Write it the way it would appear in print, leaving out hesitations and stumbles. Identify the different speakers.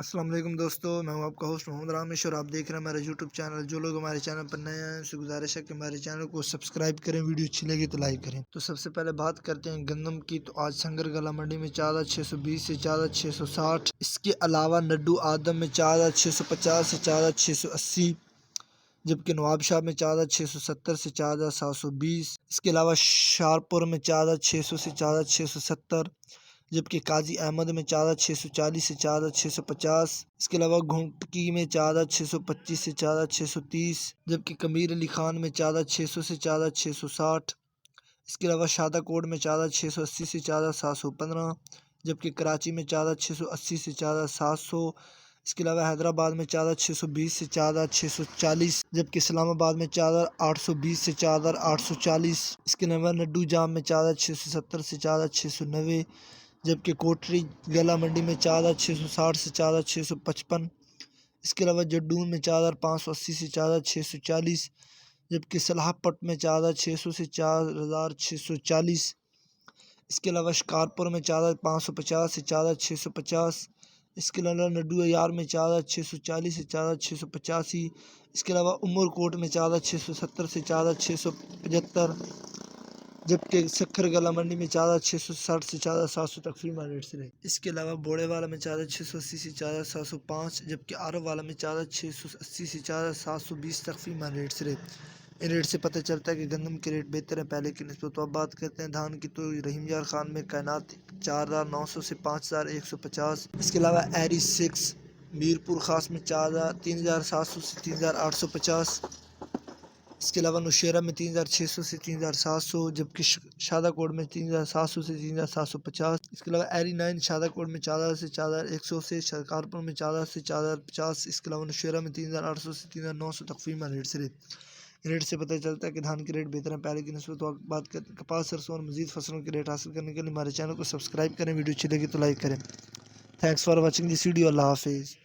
Speaker 1: السلام علیکم دوستو، میں ہوں آپ کا ہوسٹ محمد رامش اور آپ دیکھ رہے ہیں ہمارا یوٹیوب چینل۔ جو لوگ ہمارے چینل پر نئے ہیں ان سے گزارش ہے کہ ہمارے چینل کو سبسکرائب کریں، ویڈیو اچھی لگی تو لائک کریں۔ تو سب سے پہلے بات کرتے ہیں گندم کی۔ تو آج سنگر گلا منڈی میں 4620 سے 4660، اس کے علاوہ نڈو آدم میں 4650 سے 4680، جبکہ نواب شاہ میں 4670 سے 4720، اس کے علاوہ شارپور میں 4600 سے 4670، جبکہ قاضی احمد میں 4640 سے 4650، اس کے علاوہ گھونٹکی میں 4625 سے 4630، جبکہ کمیر علی خان میں 4600 سے 4660، اس کے علاوہ شادہ کوٹ میں 4680 سے 4715، جبکہ کراچی میں 4680 سے 4700، اس کے علاوہ حیدرآباد میں 4620 سے 4640، جبکہ اسلام آباد میں 4820 سے 4840، اس کے علاوہ نڈو جام میں 4670 سے 4690، جبکہ کوٹری گلا منڈی میں 4660 سے 4655، اس کے علاوہ جڈون میں 4580 سے 4640، جبکہ سلحہ پٹ میں 4600 سے 4640، اس کے علاوہ شکارپور میں 4550 سے 4650، اس کے علاوہ نڈو ایار میں 4640 سے 4685، اس کے علاوہ عمر کوٹ میں 4670 سے 4675، جبکہ سکھر گلا منڈی میں 4660 سے 4700 تک فری ریٹ سے رہے۔ اس کے علاوہ بوڑے والا میں 4680 سے 4705، جبکہ آرو والا میں 4680 سے 4720 تک فری ریٹ سے رہے۔ ان ریٹ سے پتہ چلتا ہے کہ گندم کے ریٹ بہتر ہیں پہلے کی نسبت۔ تو اب بات کرتے ہیں دھان کی۔ تو رحیم یار خان میں کائنات 4900 سے 5150، اس کے علاوہ ایری 6 میرپور خاص میں 3700 سے 3850، اس کے علاوہ نوشیرہ میں 3600 سے 3700، جبکہ شادہ کوٹ میں 3700 سے 3750، اس کے علاوہ ایری 9 شادہ کوٹ میں 4000 سے 4100 سے، شکارپور میں 4000 سے 4050، اس کے علاوہ نوشیرہ میں 3800 سے 3900 تک فیمہ ریٹ سے ریٹ سے پتہ چلتا ہے کہ دھان کے ریٹ بہتر ہیں پہلے کی نسبت۔ تو بات کرتے ہیں کپاس، سرسوں اور مزید فصلوں کے ریٹ حاصل کرنے کے لیے ہمارے چینل کو سبسکرائب کریں، ویڈیو اچھی لگی تو لائک کریں۔ Thanks for watching this video. اللہ حافظ۔